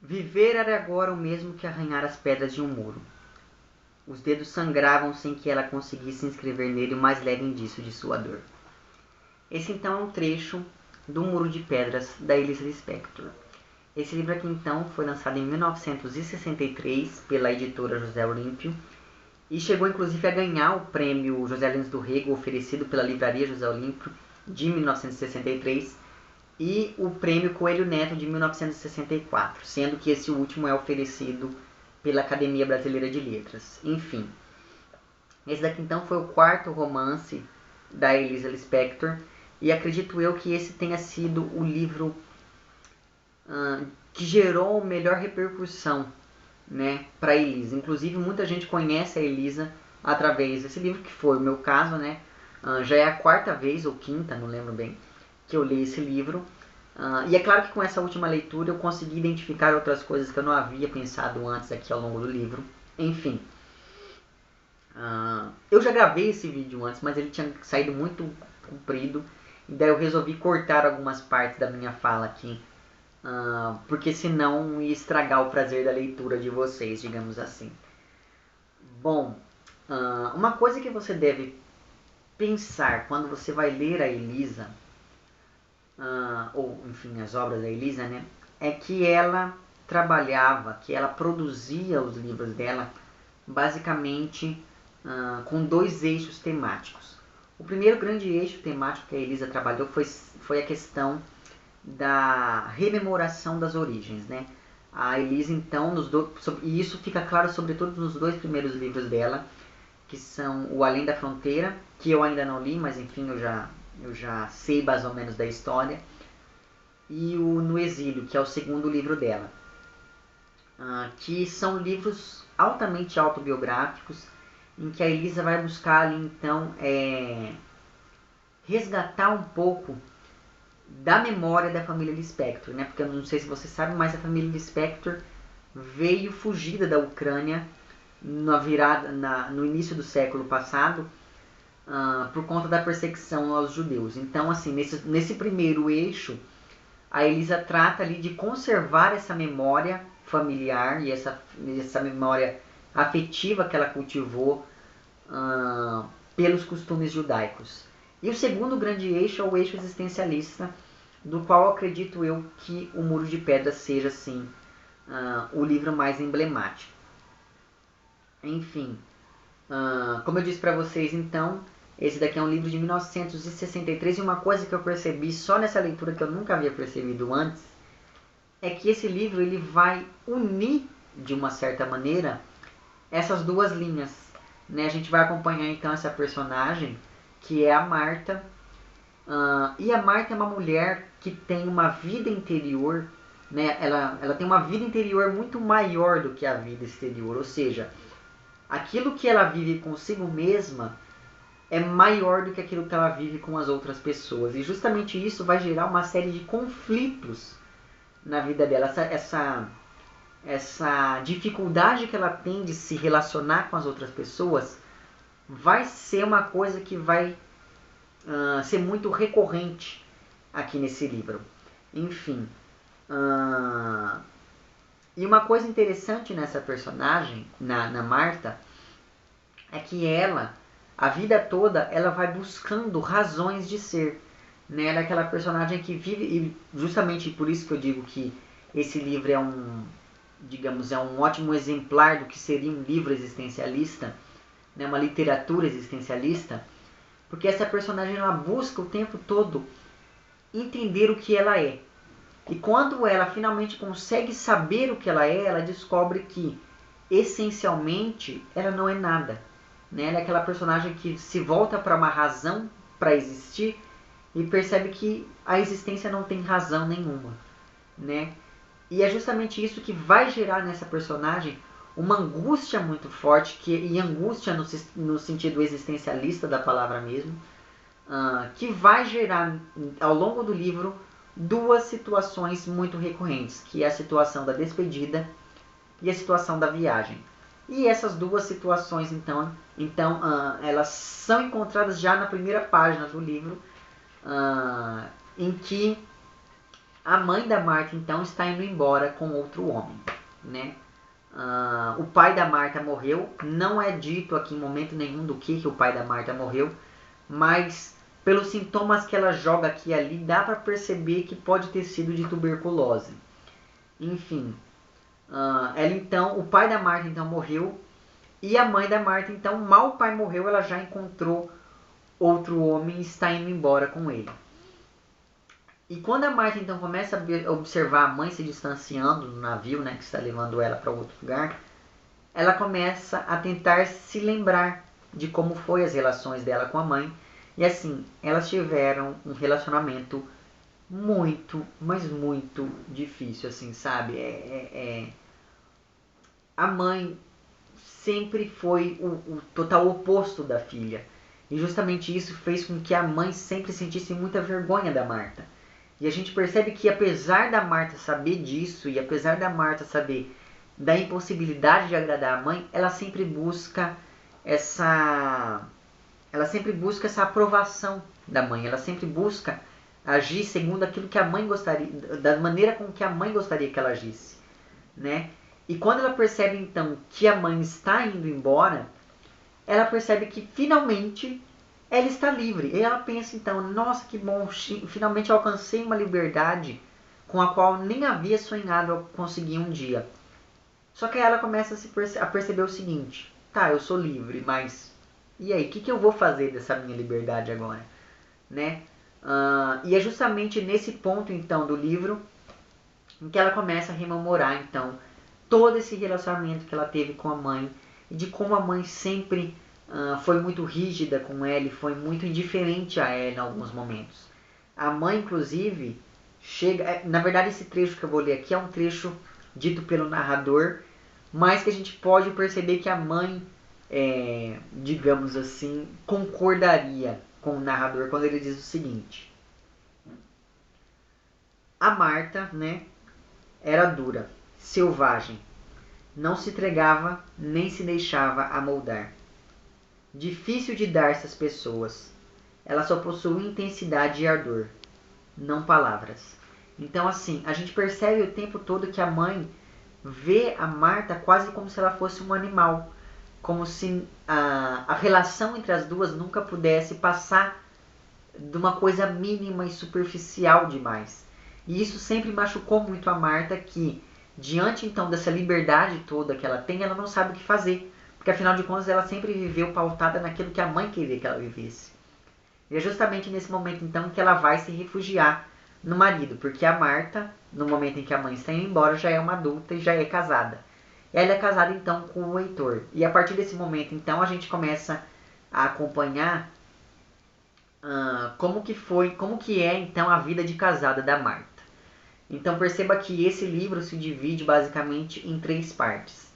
Viver era agora o mesmo que arranhar as pedras de um muro. Os dedos sangravam sem que ela conseguisse inscrever nele o mais leve indício de sua dor. Esse então é um trecho do Muro de Pedras, da Elisa Lispector. Esse livro aqui então foi lançado em 1963 pela editora José Olímpio e chegou inclusive a ganhar o prêmio José Lins do Rego, oferecido pela livraria José Olímpio de 1963 e o prêmio Coelho Neto de 1964, sendo que esse último é oferecido pela Academia Brasileira de Letras. Enfim, esse daqui então foi o quarto romance da Elisa Lispector e acredito eu que esse tenha sido o livro que gerou melhor repercussão, né, para a Elisa. Inclusive muita gente conhece a Elisa através desse livro, que foi o meu caso, né? Já é a quarta vez ou quinta, não lembro bem, que eu li esse livro. E é claro que com essa última leitura eu consegui identificar outras coisas que eu não havia pensado antes aqui ao longo do livro. Enfim, eu já gravei esse vídeo antes, mas ele tinha saído muito comprido. E daí eu resolvi cortar algumas partes da minha fala aqui, porque senão ia estragar o prazer da leitura de vocês, digamos assim. Bom, uma coisa que você deve pensar quando você vai ler a Elisa, ou enfim, as obras da Elisa, né, é que ela trabalhava, que ela produzia os livros dela basicamente com dois eixos temáticos. O primeiro grande eixo temático que a Elisa trabalhou foi a questão da rememoração das origens, né? A Elisa, então, e isso fica claro sobretudo nos dois primeiros livros dela, que são O Além da Fronteira, que eu ainda não li, mas enfim, eu já sei mais ou menos da história, e o No Exílio, que é o segundo livro dela, que são livros altamente autobiográficos, em que a Elisa vai buscar ali, então, resgatar um pouco da memória da família Lispector, né? Porque eu não sei se você sabe, mas a família Lispector veio fugida da Ucrânia no início do século passado, por conta da perseguição aos judeus. Então, assim, nesse primeiro eixo, a Elisa trata ali de conservar essa memória familiar e essa memória afetiva que ela cultivou pelos costumes judaicos. E o segundo grande eixo é o eixo existencialista, do qual acredito eu que o Muro de Pedra seja, sim, o livro mais emblemático. Enfim, como eu disse para vocês, então, esse daqui é um livro de 1963 e uma coisa que eu percebi só nessa leitura que eu nunca havia percebido antes é que esse livro ele vai unir, de uma certa maneira, essas duas linhas. Né? A gente vai acompanhar então essa personagem, que é a Marta, e a Marta é uma mulher que tem uma vida interior, né? Ela tem uma vida interior muito maior do que a vida exterior, ou seja, aquilo que ela vive consigo mesma é maior do que aquilo que ela vive com as outras pessoas. E justamente isso vai gerar uma série de conflitos na vida dela. Essa dificuldade que ela tem de se relacionar com as outras pessoas vai ser uma coisa que vai ser muito recorrente aqui nesse livro. Enfim. E uma coisa interessante nessa personagem, na Marta, é que ela, a vida toda, ela vai buscando razões de ser. Né? Ela é aquela personagem que vive, e justamente por isso que eu digo que esse livro é um ótimo exemplar do que seria um livro existencialista, né? Uma literatura existencialista, porque essa personagem ela busca o tempo todo entender o que ela é. E quando ela finalmente consegue saber o que ela é, ela descobre que, essencialmente, ela não é nada. Né? Ela é aquela personagem que se volta para uma razão para existir e percebe que a existência não tem razão nenhuma. Né? E é justamente isso que vai gerar nessa personagem uma angústia muito forte, e angústia no sentido existencialista da palavra mesmo, que vai gerar ao longo do livro duas situações muito recorrentes, que é a situação da despedida e a situação da viagem. E essas duas situações, então elas são encontradas já na primeira página do livro, em que A mãe da Marta, então, está indo embora com outro homem, né? O pai da Marta morreu. Não é dito aqui em momento nenhum do que o pai da Marta morreu, mas pelos sintomas que ela joga aqui e ali, dá para perceber que pode ter sido de tuberculose. Enfim, ela então, o pai da Marta então morreu, e a mãe da Marta então, mal o pai morreu, ela já encontrou outro homem e está indo embora com ele. E quando a Marta então começa a observar a mãe se distanciando no navio, né, que está levando ela para outro lugar, ela começa a tentar se lembrar de como foi as relações dela com a mãe. E assim, elas tiveram um relacionamento muito, mas muito difícil, assim, sabe? A mãe sempre foi o total oposto da filha. E justamente isso fez com que a mãe sempre sentisse muita vergonha da Marta. E a gente percebe que apesar da Marta saber disso, e apesar da Marta saber da impossibilidade de agradar a mãe, ela sempre busca essa aprovação da mãe. Ela sempre busca agir segundo aquilo que a mãe gostaria, da maneira com que a mãe gostaria que ela agisse, né? E quando ela percebe então que a mãe está indo embora, ela percebe que finalmente ela está livre. E ela pensa então, nossa, que bom, finalmente alcancei uma liberdade com a qual nem havia sonhado conseguir um dia. Só que aí ela começa a perceber o seguinte: tá, eu sou livre, mas e aí, o que eu vou fazer dessa minha liberdade agora? Né? E é justamente nesse ponto então do livro em que ela começa a rememorar então todo esse relacionamento que ela teve com a mãe, e de como a mãe sempre foi muito rígida com ela e foi muito indiferente a ela em alguns momentos. A mãe, inclusive, chega... Na verdade, esse trecho que eu vou ler aqui é um trecho dito pelo narrador, mas que a gente pode perceber que a mãe, digamos assim, concordaria com o narrador quando ele diz o seguinte: a Marta, né, era dura, selvagem, não se entregava nem se deixava amoldar. Difícil de dar-se às pessoas. Ela só possuía intensidade e ardor, não palavras. Então, assim, a gente percebe o tempo todo que a mãe vê a Marta quase como se ela fosse um animal. Como se a relação entre as duas nunca pudesse passar de uma coisa mínima e superficial demais. E isso sempre machucou muito a Marta, que diante então dessa liberdade toda que ela tem, ela não sabe o que fazer. Porque afinal de contas ela sempre viveu pautada naquilo que a mãe queria que ela vivesse. E é justamente nesse momento então que ela vai se refugiar no marido. Porque a Marta, no momento em que a mãe está indo embora, já é uma adulta e já é casada. Ela é casada então com o Heitor. E a partir desse momento então a gente começa a acompanhar como que é então a vida de casada da Marta. Então perceba que esse livro se divide basicamente em 3 partes.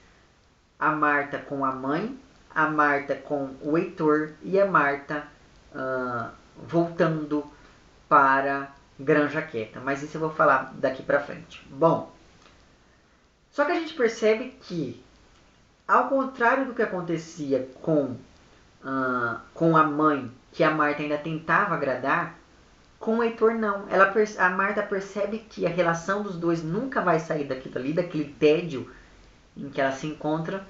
A Marta com a mãe, a Marta com o Heitor e a Marta voltando para Granja Quieta. Mas isso eu vou falar daqui pra frente. Bom, só que a gente percebe que, ao contrário do que acontecia com a mãe, que a Marta ainda tentava agradar, com o Heitor não. A Marta percebe que a relação dos dois nunca vai sair daquilo ali, daquele tédio em que ela se encontra.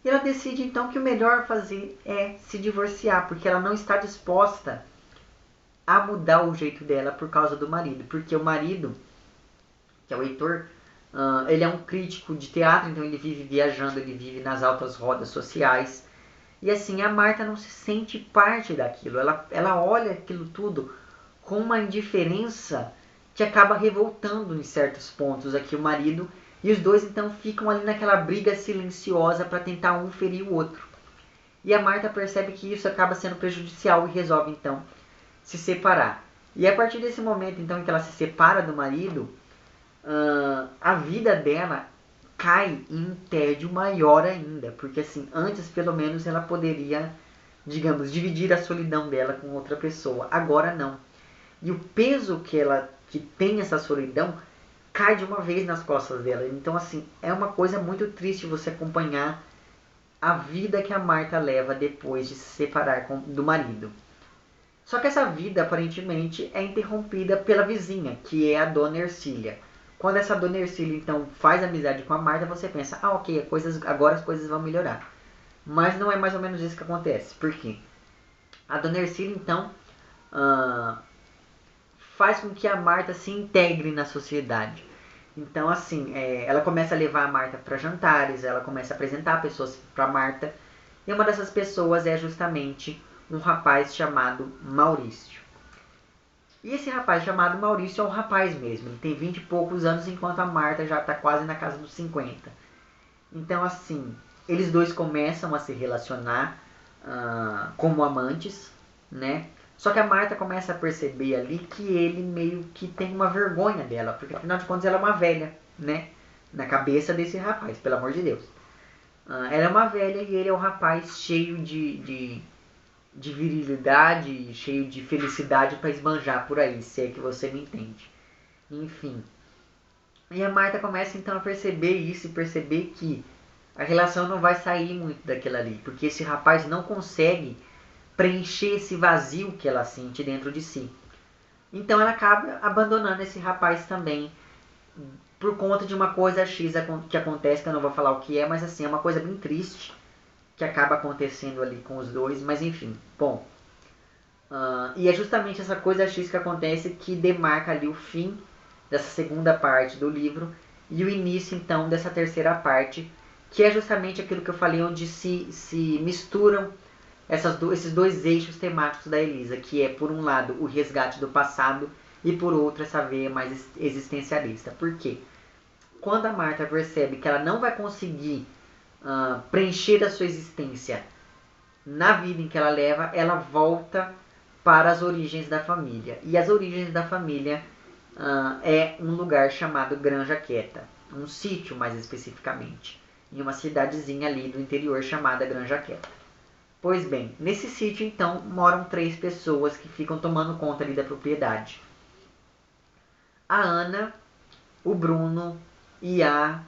E ela decide então que o melhor a fazer é se divorciar, porque ela não está disposta a mudar o jeito dela por causa do marido. Porque o marido, que é o Heitor, ele é um crítico de teatro, então ele vive viajando, ele vive nas altas rodas sociais. E assim, a Marta não se sente parte daquilo. Ela olha aquilo tudo com uma indiferença que acaba revoltando em certos pontos aqui o marido. E os dois então ficam ali naquela briga silenciosa para tentar um ferir o outro. E a Marta percebe que isso acaba sendo prejudicial e resolve então se separar. E a partir desse momento então em que ela se separa do marido, a vida dela cai em um tédio maior ainda. Porque assim, antes pelo menos ela poderia, digamos, dividir a solidão dela com outra pessoa. Agora não. E o peso que tem essa solidão cai de uma vez nas costas dela. Então assim, é uma coisa muito triste você acompanhar a vida que a Marta leva depois de se separar do marido. Só que essa vida, aparentemente, é interrompida pela vizinha, que é a Dona Ercília. Quando essa Dona Ercília, então, faz amizade com a Marta, você pensa, ah, ok, agora as coisas vão melhorar. Mas não é mais ou menos isso que acontece. Por quê? A Dona Ercília, então, faz com que a Marta se integre na sociedade. Então, assim, ela começa a levar a Marta para jantares, ela começa a apresentar pessoas para Marta. E uma dessas pessoas é justamente um rapaz chamado Maurício. E esse rapaz chamado Maurício é um rapaz mesmo. Ele tem 20 e poucos anos, enquanto a Marta já está quase na casa dos 50. Então, assim, eles dois começam a se relacionar como amantes, né? Só que a Marta começa a perceber ali que ele meio que tem uma vergonha dela, porque afinal de contas ela é uma velha, né? Na cabeça desse rapaz, pelo amor de Deus. Ela é uma velha e ele é um rapaz cheio de virilidade, cheio de felicidade para esbanjar por aí, se é que você me entende. Enfim. E a Marta começa então a perceber isso e perceber que a relação não vai sair muito daquilo ali, porque esse rapaz não consegue preencher esse vazio que ela sente dentro de si. Então ela acaba abandonando esse rapaz também por conta de uma coisa X que acontece, que eu não vou falar o que é, mas assim, é uma coisa bem triste que acaba acontecendo ali com os dois, mas enfim, bom. E é justamente essa coisa X que acontece que demarca ali o fim dessa segunda parte do livro e o início então dessa terceira parte, que é justamente aquilo que eu falei, onde se misturam esses dois eixos temáticos da Elisa, que é por um lado o resgate do passado e por outro essa veia mais existencialista. Por quê? Quando a Marta percebe que ela não vai conseguir preencher a sua existência na vida em que ela leva, ela volta para as origens da família. E as origens da família é um lugar chamado Granja Quieta, um sítio mais especificamente, em uma cidadezinha ali do interior chamada Granja Quieta. Pois bem, nesse sítio então moram 3 pessoas que ficam tomando conta ali da propriedade. A Ana, o Bruno e a...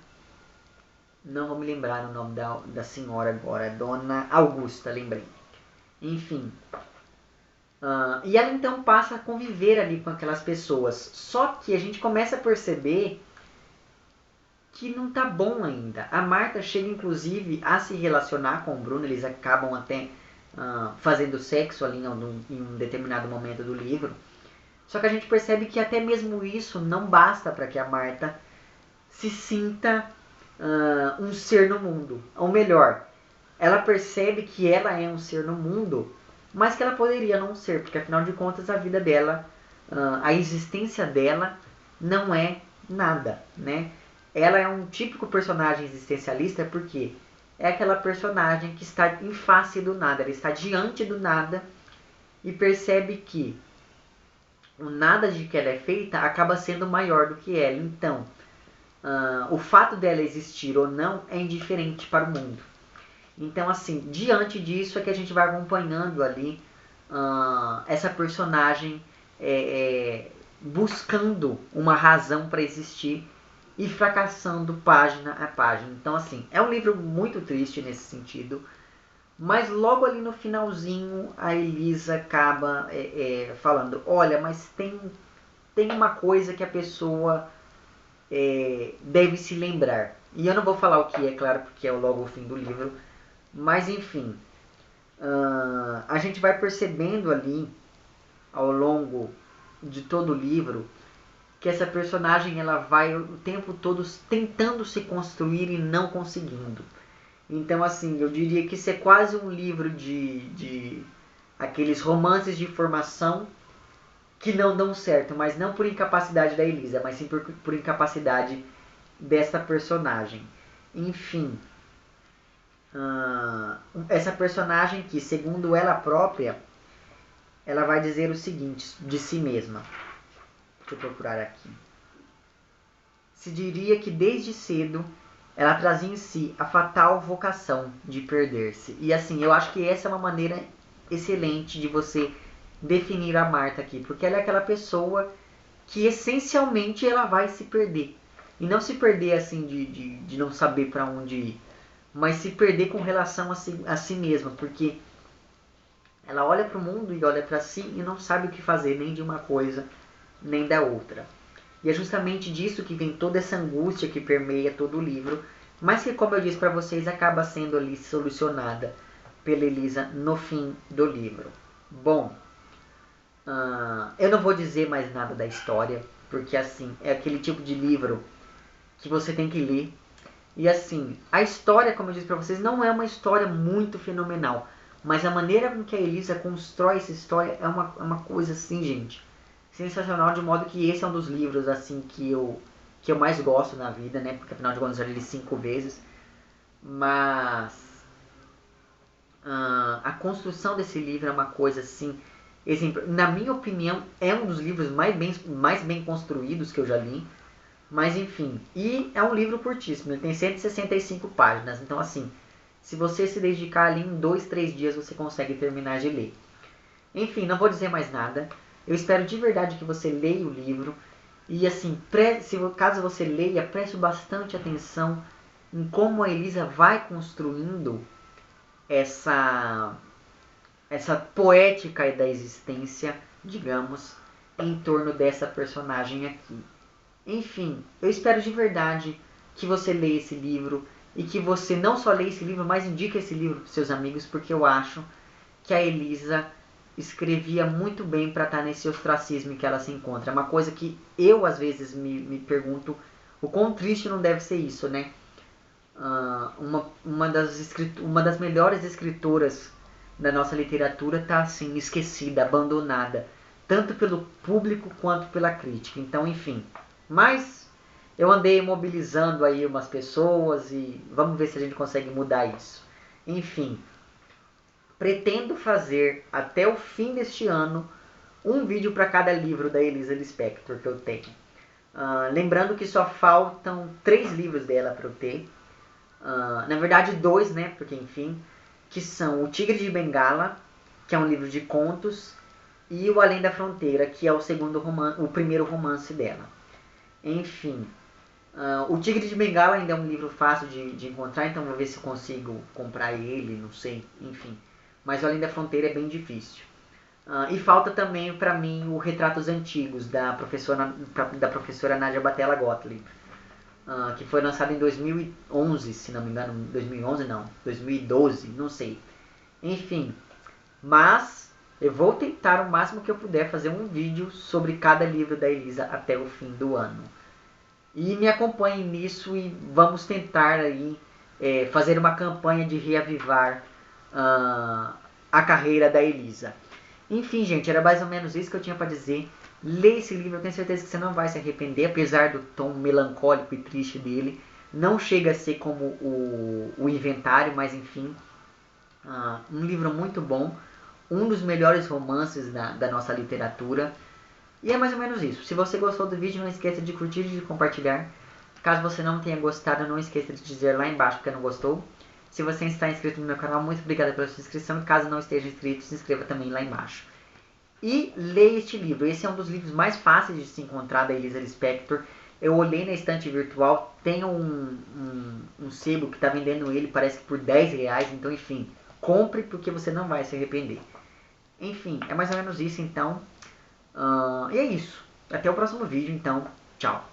não vou me lembrar o nome da senhora agora, Dona Augusta, lembrei. Enfim. E ela então passa a conviver ali com aquelas pessoas. Só que a gente começa a perceber que não tá bom ainda. A Marta chega inclusive a se relacionar com o Bruno, eles acabam até fazendo sexo ali em um determinado momento do livro. Só que a gente percebe que até mesmo isso não basta para que a Marta se sinta um ser no mundo. Ou melhor, ela percebe que ela é um ser no mundo, mas que ela poderia não ser, porque afinal de contas a vida dela, a existência dela não é nada, né? Ela é um típico personagem existencialista porque é aquela personagem que está em face do nada, ela está diante do nada e percebe que o nada de que ela é feita acaba sendo maior do que ela. Então, o fato dela existir ou não é indiferente para o mundo. Então, assim, diante disso é que a gente vai acompanhando ali essa personagem buscando uma razão para existir e fracassando página a página. Então, assim, é um livro muito triste nesse sentido, mas logo ali no finalzinho a Elisa acaba falando, olha, mas tem uma coisa que a pessoa deve se lembrar. E eu não vou falar o que é, claro, porque é logo o fim do livro, mas enfim, a gente vai percebendo ali ao longo de todo o livro que essa personagem ela vai o tempo todo tentando se construir e não conseguindo. Então, assim, eu diria que isso é quase um livro de aqueles romances de formação que não dão certo, mas não por incapacidade da Elisa, mas sim por incapacidade dessa personagem. Enfim, essa personagem que, segundo ela própria, ela vai dizer o seguinte de si mesma. Deixa eu procurar aqui. Se diria que desde cedo ela trazia em si a fatal vocação de perder-se. E assim, eu acho que essa é uma maneira excelente de você definir a Marta aqui, porque ela é aquela pessoa que essencialmente ela vai se perder. E não se perder assim de não saber para onde ir, mas se perder com relação a si mesma, porque Ela olha para o mundo e olha para si e não sabe o que fazer nem de uma coisa nem da outra. E é justamente disso que vem toda essa angústia que permeia todo o livro, mas que, como eu disse para vocês, acaba sendo ali solucionada pela Elisa no fim do livro. Bom, eu não vou dizer mais nada da história, porque assim, é aquele tipo de livro que você tem que ler. E assim, a história, como eu disse para vocês, não é uma história muito fenomenal, mas a maneira com que a Elisa constrói essa história é uma coisa assim, gente, sensacional, de modo que esse é um dos livros assim que eu mais gosto na vida, né? Porque afinal de contas eu já li 5 vezes. Mas a construção desse livro é uma coisa assim, na minha opinião, é um dos livros mais bem construídos que eu já li. Mas enfim, e é um livro curtíssimo, ele tem 165 páginas, então assim, se você se dedicar ali em 2, 3 dias você consegue terminar de ler. Enfim, não vou dizer mais nada, eu espero de verdade que você leia o livro, e assim, caso você leia, preste bastante atenção em como a Elisa vai construindo essa poética da existência, digamos, em torno dessa personagem aqui. Enfim, eu espero de verdade que você leia esse livro e que você não só leia esse livro, mas indique esse livro para seus amigos, porque eu acho que a Elisa escrevia muito bem para estar nesse ostracismo que ela se encontra. É uma coisa que eu às vezes me pergunto o quão triste não deve ser isso, né? Uma das melhores escritoras da nossa literatura está assim, esquecida, abandonada, tanto pelo público quanto pela crítica. Então, enfim. Mas eu andei mobilizando aí umas pessoas e vamos ver se a gente consegue mudar isso. Enfim, pretendo fazer até o fim deste ano um vídeo para cada livro da Elisa Lispector que eu tenho. Lembrando que só faltam 3 livros dela para eu ter. Na verdade 2, né? Porque enfim, que são O Tigre de Bengala, que é um livro de contos, e O Além da Fronteira, que é o primeiro romance dela. Enfim, O Tigre de Bengala ainda é um livro fácil de encontrar, então vou ver se eu consigo comprar ele, não sei, enfim. Mas O Além da Fronteira é bem difícil. E falta também para mim o Retratos Antigos, da professora Nádia Batella Gottlieb, que foi lançado em 2011, se não me engano, 2011 não, 2012, não sei. Enfim, mas eu vou tentar o máximo que eu puder fazer um vídeo sobre cada livro da Elisa até o fim do ano. E me acompanhem nisso e vamos tentar aí fazer uma campanha de reavivar a carreira da Elisa. Enfim, gente, era mais ou menos isso que eu tinha para dizer. Leia esse livro, eu tenho certeza que você não vai se arrepender, apesar do tom melancólico e triste dele. Não chega a ser como o Inventário, mas enfim, um livro muito bom. Um dos melhores romances da nossa literatura. E é mais ou menos isso. Se você gostou do vídeo, não esqueça de curtir e de compartilhar. Caso você não tenha gostado, não esqueça de dizer lá embaixo que não gostou. Se você está inscrito no meu canal, muito obrigado pela sua inscrição. E caso não esteja inscrito, se inscreva também lá embaixo. E leia este livro. Esse é um dos livros mais fáceis de se encontrar da Elisa Lispector. Eu olhei na estante virtual, tem um sebo que está vendendo ele, parece que por R$10. Então, enfim, compre porque você não vai se arrepender. Enfim, é mais ou menos isso então. E é isso. Até o próximo vídeo, então. Tchau.